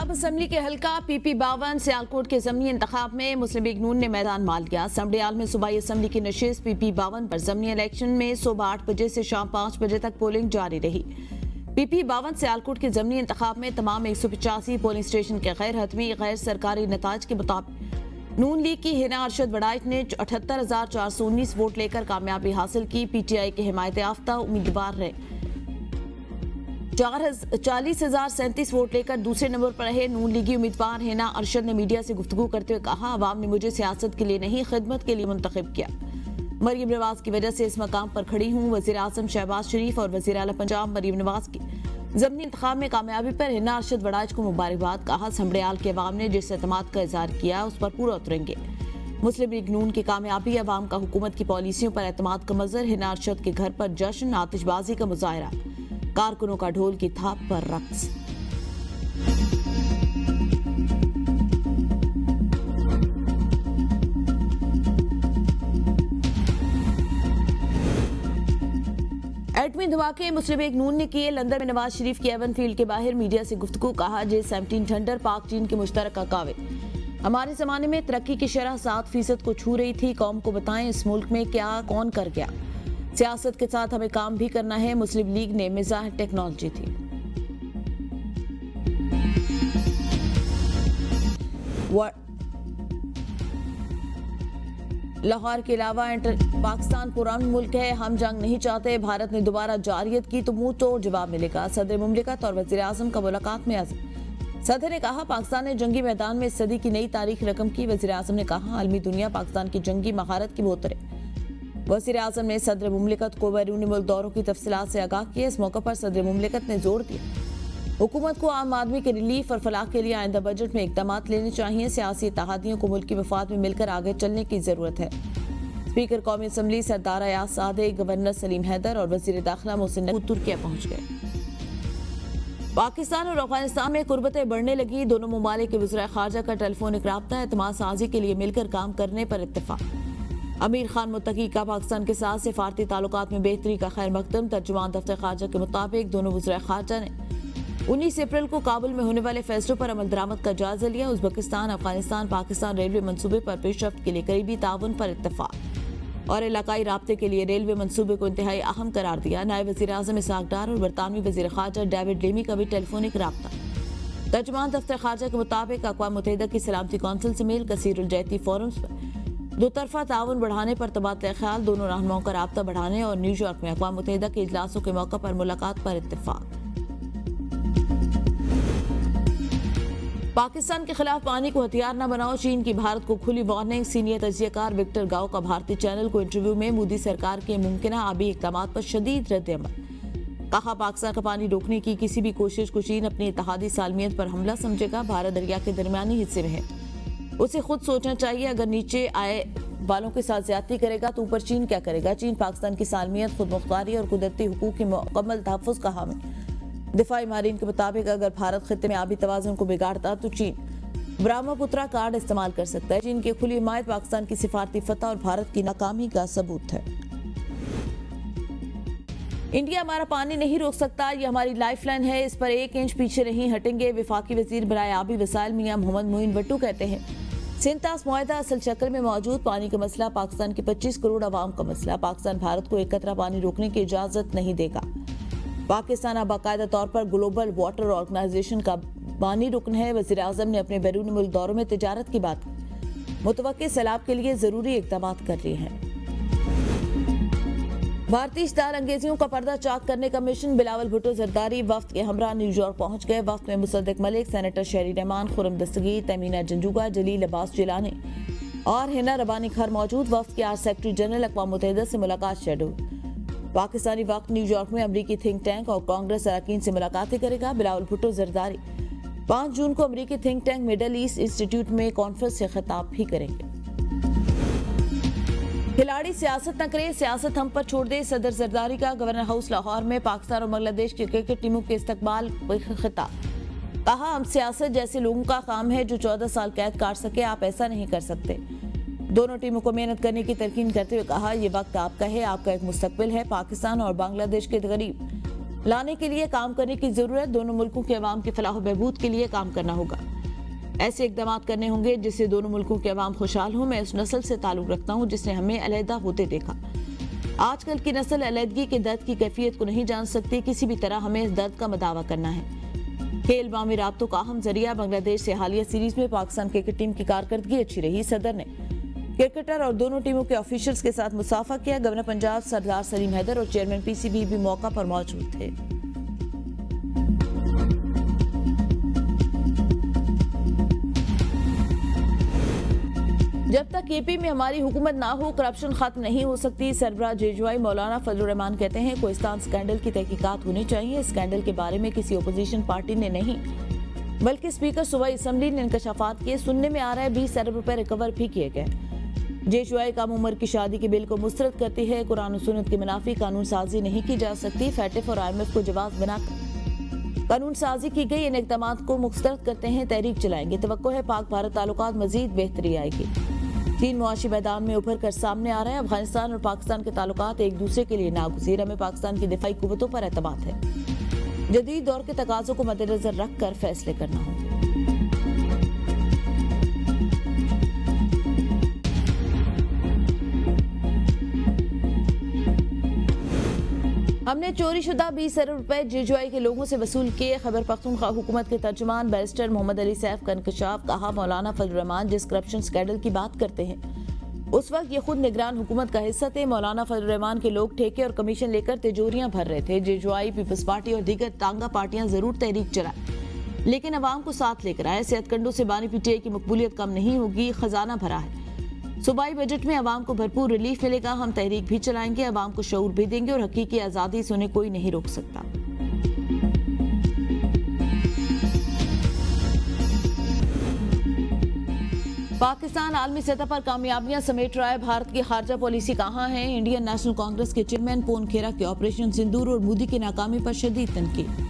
Punjab assembly के हल्का PP52 Sialkot के ज़मीनी इंतखाब में मुस्लिम लीग नून ने मैदान माल लिया। समड़ियाल में सूबाई असम्बली की नशिस्त PP52 पर ज़मीनी इलेक्शन में सुबह 8 बजे से शाम 5 बजे तक पोलिंग जारी रही। PP52 सियालकोट के ज़मीनी इंतखाब में तमाम 185 पोलिंग स्टेशन के गैर हतमी गैर सरकारी नताज के मुताबिक नून लीग की हिना अरशद वड़ाइच ने 78,419 वोट लेकर कामयाबी हासिल की। PTI के हिमायत याफ्ता उम्मीदवार रहे 40,037 वोट लेकर दूसरे नंबर पर रहे। नून लीगी उम्मीदवार हिना अरशद ने मीडिया से गुफ्तगू करते हुए कहा, अवाम ने मुझे सियासत के लिए नहीं खिदमत के लिए मुंतखब किया। मरीम नवाज की वजह से इस मकाम पर खड़ी हूँ। वजीर आजम शहबाज शरीफ और वजीर आला पंजाब मरीम नवाज की ज़मीनी इंतखाब में कामयाबी पर हिना अरशद वड़ाइच को मुबारकबाद। कहा, समड़ियाल के अवाम ने जिस एतमाद का इजहार किया उस पर पूरा उतरेंगे। मुस्लिम लीग नून की कामयाबी, अवाम का हुकूमत की पॉलिसियों पर एतमाद का मंजर। हिना अरशद के घर पर जश्न, आतिशबाजी का मुजाहरा, कारकुनों का ढोल की थाप पर रक्स। एटमी धमाके मुस्लिम लीग नून ने किए। लंदन में नवाज शरीफ की एवन फील्ड के बाहर मीडिया से गुफ्तगू। कहा, J-17 थंडर पाक चीन के मुश्तरका कावे हमारे जमाने में तरक्की की शरह 7% को छू रही थी। कौम को बताएं इस मुल्क में क्या कौन कर गया। सियासत के साथ हमें काम भी करना है। मुस्लिम लीग ने मिजाह टेक्नोलॉजी थी। लाहौर के अलावा पाकिस्तान पुरान मुल्क है, हम जंग नहीं चाहते। भारत ने दोबारा जारियत की तो मुंह तोड़ जवाब मिलेगा। सदर मुमलिकत और वजीर आजम का मुलाकात में आज़म। सदर ने कहा, पाकिस्तान ने जंगी मैदान में सदी की नई तारीख रकम की। वजीर आजम ने कहा, आलमी दुनिया पाकिस्तान की जंगी महारत की बोतरे। वज़ीर आज़म ने सदर मुमलिकत को बैरूनी मुल्क दौरों की तफसीलात से आगाह किया। इस मौके पर सदर मुमलिकत ने जोर दिया, हुकूमत को आम आदमी के रिलीफ और फलाह के लिए आइंदा बजट में इकदाम लेने चाहिए। सियासी इत्तेहादियों को मुल्क की मफाद में मिलकर आगे चलने की जरूरत है। स्पीकर कौमी असम्बली सरदार अयाज सादे, गवर्नर सलीम हैदर और वजीर दाखिला मोहसिन नकवी तुर्किया पहुंच गए। पाकिस्तान और अफगानिस्तान में कुर्बतें बढ़ने लगी। दोनों ममालिक के वज़ीर ख़ारजा का टेलीफोनिक राब्ता, एतमाद साजी के लिए मिलकर काम करने पर इत्तेफाक। अमीर खान मुत्तकी का पाकिस्तान के साथ सिफारती ताल्लुकात में बेहतरी का खैर मकदम। तर्जुमान दफ्तर ख़ारजा के मुताबिक दोनों वज़ीर ख़ारजा ने 19 अप्रैल को काबुल में होने वाले फैसलों पर अमल दरामद का जायजा लिया। उज़्बेकिस्तान, अफगानिस्तान, पाकिस्तान रेलवे मंसूबे पर पेशरफ्त के लिए करीबी ताउन पर इत्तेफाक और इलाकाई राब्ते के लिए रेलवे मंसूबे को इंतहाई अहम करार दिया। नायब वज़ीर आज़म इसहाक डार और बरतानवी वज़ीर ख़ारजा डेविड लेमी का भी टेलीफोनिक राब्ता। तर्जुमान दफ्तर ख़ारजा के मुताबिक अक़वाम मुत्तहिदा की सलामती कौंसिल से मेल कसीरुल-जहती फोरम्स पर दो तरफा ताउन बढ़ाने पर तबादला ख्याल। दोनों रहनुमाओं का राब्ता बढ़ाने और न्यूयॉर्क में अक़वाम मुत्तहिदा के इजलासों के मौके पर मुलाकात पर इत्तेफाक। पाकिस्तान के खिलाफ पानी को हथियार न बनाओ, चीन की भारत को खुली वार्निंग। सीनियर तजियाकार विक्टर गाओ का भारतीय चैनल को इंटरव्यू में मोदी सरकार के मुमकिना आबी इक़दामात पर शदीद रद्द-ए-अमल। कहा, पाकिस्तान का पानी रोकने की किसी भी कोशिश को चीन अपनी इत्तेहादी सालमियत पर हमला समझेगा। भारत दरिया के दरमियानी हिस्से में है, उसे खुद सोचना चाहिए। अगर नीचे आए वालों के साथ ज्यादती करेगा तो ऊपर चीन क्या करेगा। चीन पाकिस्तान की सालमियत, खुद मुख्तारी और कुदरती हुकूक के मुकम्मल तहफ़्फ़ुज़ का हामी। दिफाई माहिरीन के मुताबिक अगर भारत खित्ते में आबी तवाज़ुन को बिगाड़ता तो चीन ब्रह्मपुत्रा कार्ड इस्तेमाल कर सकता है। चीन की खुली हिमायत पाकिस्तान की सिफारती फतह और भारत की नाकामी का सबूत है। इंडिया हमारा पानी नहीं रोक सकता, ये हमारी लाइफलाइन है, इस पर 1 इंच पीछे नहीं हटेंगे। वफाकी वजीर बराए आबी वसाइल मियां मोहम्मद मोइन वट्टू कहते हैं, सिंतास मुआहदा असल शक्ल में मौजूद। पानी का मसला पाकिस्तान की 25 करोड़ आवाम का मसला। पाकिस्तान भारत को एक कतरा पानी रोकने की इजाजत नहीं देगा। पाकिस्तान अब बाकायदा तौर पर ग्लोबल वाटर ऑर्गेनाइजेशन का बानी रुकन है। वज़ीर आज़म ने अपने बैरूनी मुल्क दौरों में तिजारत की बात की। मुतवक्किल सैलाब के लिए जरूरी इक़दाम कर रहे हैं। भारतीय इश्तार अंगेजियों का पर्दा चाक करने का मिशन। बिलावल भुट्टो जरदारी वफ्द के हमरा न्यूयॉर्क पहुंच गए। वफ्द में मुसद्दिक मलिक, सेनेटर शहरी रहमान, खुरम दस्तगीर, तमीना जंजुगा, जलील अब्बास जिलानी और हिना रबानी खर मौजूद। वफ्द के आर्ट सेक्रेटरी जनरल अक़वाम मुत्तहिदा से मुलाकात शेड्यूल। पाकिस्तानी वक्त न्यूयॉर्क में अमरीकी थिंक टैंक और कांग्रेस अरकान से मुलाकातें करेगा। बिलावल भुट्टो जरदारी 5 जून को अमरीकी think tank middle east institute में कॉन्फ्रेंस से खिताब भी करेंगे। खिलाड़ी सियासत न करे, सियासत हम पर छोड़ दे। सदर जरदारी का गवर्नर हाउस लाहौर में पाकिस्तान और बांग्लादेश की क्रिकेट टीमों के इस्तकबाल पर खिताब। कहा, हम सियासत जैसे लोगों का काम है जो 14 साल कैद काट सके, आप ऐसा नहीं कर सकते। दोनों टीमों को मेहनत करने की तलकीन करते हुए कहा, यह वक्त आपका है, आपका एक मुस्तकबिल है। पाकिस्तान और बांग्लादेश के करीब लाने के लिए काम करने की जरूरत। दोनों मुल्कों के अवाम की फलाह बहबूद के लिए काम करना होगा। ऐसे इकदाम करने होंगे जिससे दोनों मुल्कों के अवाम खुशहाल हों। मैं उस नस्ल से ताल्लुक रखता हूँ जिसने हमें अलहदा होते देखा। आजकल की नस्ल अलहदगी के दर्द की कैफियत को नहीं जान सकती। किसी भी तरह हमें इस दर्द का मदावा करना है। खेल बामी राब्तों का अहम जरिया। बांग्लादेश से हालिया सीरीज में पाकिस्तान क्रिकेट टीम की कारकर्दगी अच्छी रही। सदर ने क्रिकेटर और दोनों टीमों के ऑफिशियल्स के साथ मुसाफा किया। गवर्नर पंजाब सरदार सलीम हैदर और चेयरमैन पीसीबी भी मौका पर मौजूद थे। जब तक एपी में हमारी हुकूमत ना हो करप्शन खत्म नहीं हो सकती। सरबराह जेजुआई मौलाना फजलुर रहमान कहते हैं कोहिस्तान स्कैंडल की तहकीकात होनी चाहिए। स्कैंडल के बारे में किसी ओपोजिशन पार्टी ने नहीं बल्कि स्पीकर सूबाई असम्बली ने इंकशाफात किए। सुनने में आ रहा है 20 अरब रुपए रिकवर भी किए गए। जेजुआई कम उम्र की शादी के बिल को मुस्तरद करती है। कुरान और सुन्नत के मुनाफी कानून साजी नहीं की जा सकती। फैटिफ और IMF को जवाब बनाकर कानून साजी की गई। इन इक़दाम को मुस्तरद करते हैं, तहरीक चलाएंगे। तवक्को है पाक भारत ताल्लुकात मजीद बेहतरी आएगी। चीन मुआशी मैदान में उभर कर सामने आ रहा है। अफगानिस्तान और पाकिस्तान के ताल्लुकात एक दूसरे के लिए नागुज़ीर। हमें पाकिस्तान की दिफाई कुव्वतों पर एतमाद है। जदीद दौर के तकाज़ों को मद्देनजर रखकर फैसले करना होंगे। हमने चोरीशुदा 20 अरब रुपए जेजुआई के लोगों से वसूल किए। खैबर पख्तूनख्वा हुकूमत के तर्जुमान बैरिस्टर मोहम्मद अली सैफ का इंकशाफ। कहा मौलाना फजलुर रहमान जिस करप्शन स्कैंडल की बात करते हैं उस वक्त ये खुद निगरान हुकूमत का हिस्सा थे। मौलाना फजलुर रहमान के लोग ठेके और कमीशन लेकर तिजोरियां भर रहे थे। जेजुआई, पीपल्स पार्टी और दीगर तांगा पार्टियां जरूर तहरीक चलाए लेकिन अवाम को साथ लेकर आए। सेहतकंडों से बानी PTI की मकबूलियत कम नहीं होगी। खजाना भरा है। सूबाई बजट में अवाम को भरपूर रिलीफ मिलेगा। हम तहरीक भी चलाएंगे, अवाम को शऊर भी देंगे और हकीकी आज़ादी से उन्हें कोई नहीं रोक सकता। पाकिस्तान आलमी सतह पर कामयाबियां समेट रहा है। भारत की खारजा पॉलिसी कहाँ है? इंडियन नेशनल कांग्रेस के चेयरमैन पोन खेरा के ऑपरेशन सिंदूर और मोदी की नाकामी पर शदीद तनकीद।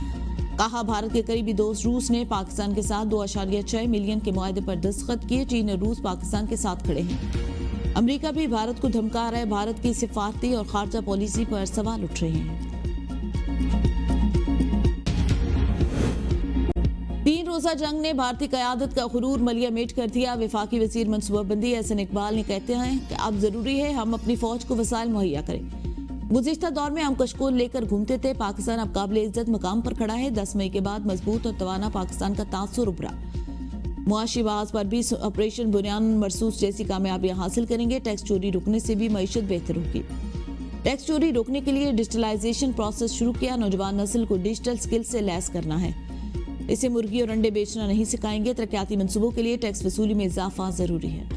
कहा भारत के करीबी दोस्त रूस ने पाकिस्तान के साथ 2.6 मिलियन के मुआहदे पर दस्तखत किए। चीन और रूस पाकिस्तान के साथ खड़े हैं। अमेरिका भी भारत को धमका रहा है। भारत की सिफारती और खारजा पॉलिसी पर सवाल उठ रहे हैं। 3 रोजा जंग ने भारतीय क़यादत का गुरूर मलिया-मेट कर दिया। वफाकी वजीर मनसूबाबंदी एहसन इकबाल ने कहते हैं कि अब जरूरी है हम अपनी फौज को वसाइल मुहैया करें। गुज़िश्ता दौर में हम कशकोल लेकर घूमते थे। पाकिस्तान अब काबिल इज्जत मकाम पर खड़ा है। 10 मई के बाद मजबूत और तवाना पाकिस्तान का तासुर उभरा। मुआशी बहास पर भी ऑपरेशन बुनियान मरसूस जैसी कामयाबियां हासिल करेंगे। टैक्स चोरी रुकने से भी मईशत बेहतर होगी। टैक्स चोरी रोकने के लिए डिजिटलाइजेशन प्रोसेस शुरू किया। नौजवान नस्ल को डिजिटल स्किल से लैस करना है। इसे मुर्गी और अंडे बेचना नहीं सिखाएंगे। तरक्याती मंसूबों के लिए टैक्स वसूली में इजाफा जरूरी है।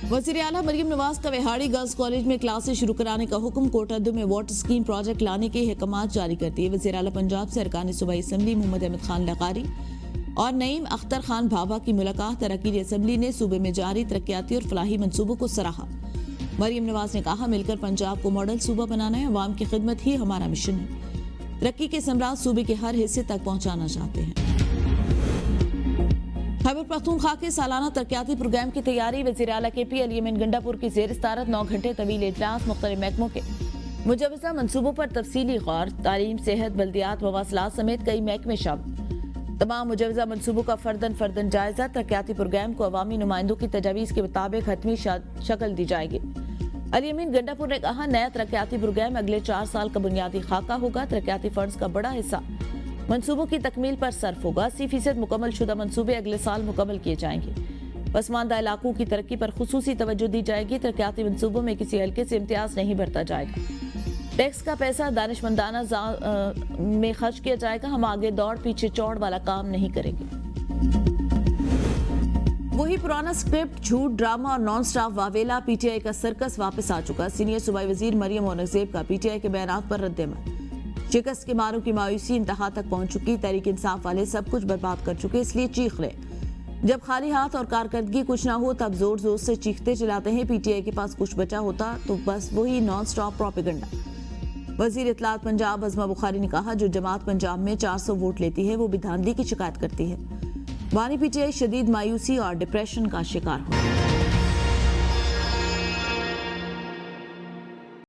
वज़ीर आला मरियम नवाज का विहाड़ी गर्ल्स कॉलेज में क्लासेस शुरू कराने का हुक्म। कोटअद्दू में वाटर स्कीम प्रोजेक्ट लाने के अहकामात जारी कर दिए। वज़ीर आला पंजाब से अरकान सूबाई असम्बली मोहम्मद अहमद खान लकारी और नईम अख्तर खान भाभा की मुलाकात। अरकान असम्बली ने सूबे में जारी तरक्याती और फलाही मंसूबों को सराहा। मरियम नवाज ने कहा मिलकर पंजाब को मॉडल सूबा बनाना है। अवाम की खिदमत ही हमारा मिशन है। तरक्की के समराज सूबे के हर हिस्से तक पहुँचाना चाहते हैं। खैबर पख्तूनख्वा के सालाना तरक्याती प्रोग्राम की तैयारी। वज़ीर आला KP अली यमीन गंडापुर की ज़ेर सदारत 9 घंटे तवील इजलास। मुख्तलिफ महकमों के मुजवज़ा मंसूबों पर तफसीली गौर। तालीम, सेहत, बल्दियात, मवासलात समेत कई महकमे शामिल। तमाम मुजवज़ा मंसूबों का फर्दन जायजा। तरक्याती प्रोग्राम को अवामी नुमाइंदों की तजावीज़ के मुताबिक हतमी शक्ल दी जाएगी। अली यमीन गंडापुर ने कहा नया तरक्याती प्रोग्राम अगले 4 साल का बुनियादी खाका होगा। तरक्याती फंड्स का बड़ा हिस्सा मंसूबों की तकमील पर सर्फ होगा। 80% मुकम्मल शुदा मंसूबे अगले साल मुकम्मल किए जाएंगे। पसमानदा इलाकों की तरक्की पर खुसूसी तवज्जो दी जाएगी। तरक्याती मंसूबों में किसी हल्के से इम्तियाज नहीं बरता जाएगा। टैक्स का पैसा दानिशमंदाना में खर्च किया जाएगा। हम आगे दौड़ पीछे चौड़ वाला काम नहीं करेंगे। वही पुराना स्क्रिप्ट, झूठ, ड्रामा और नॉन स्टॉप वावेला। PTI का सर्कस वापस आ चुका। सीनियर सूबाई वजीर मरियम औरंगजेब का PTI के बयानात पर रद्द-ए-अमल। शिकस्त के मारों की मायूसी इंतहा तक पहुंच चुकी। तहरीक इंसाफ वाले सब कुछ बर्बाद कर चुके, इसलिए चीख ले। जब खाली हाथ और कारकर्दगी कुछ ना हो तब जोर जोर से चीखते चलाते हैं। PTI के पास कुछ बचा होता तो बस वही नॉन स्टॉप प्रोपेगेंडा। वजीर इत्तलात पंजाब अज़मा बुखारी ने कहा जो जमात पंजाब में 400 वोट लेती है वो भी धांधली की शिकायत करती है। बानी PTI शदीद मायूसी और डिप्रेशन का शिकार हुआ।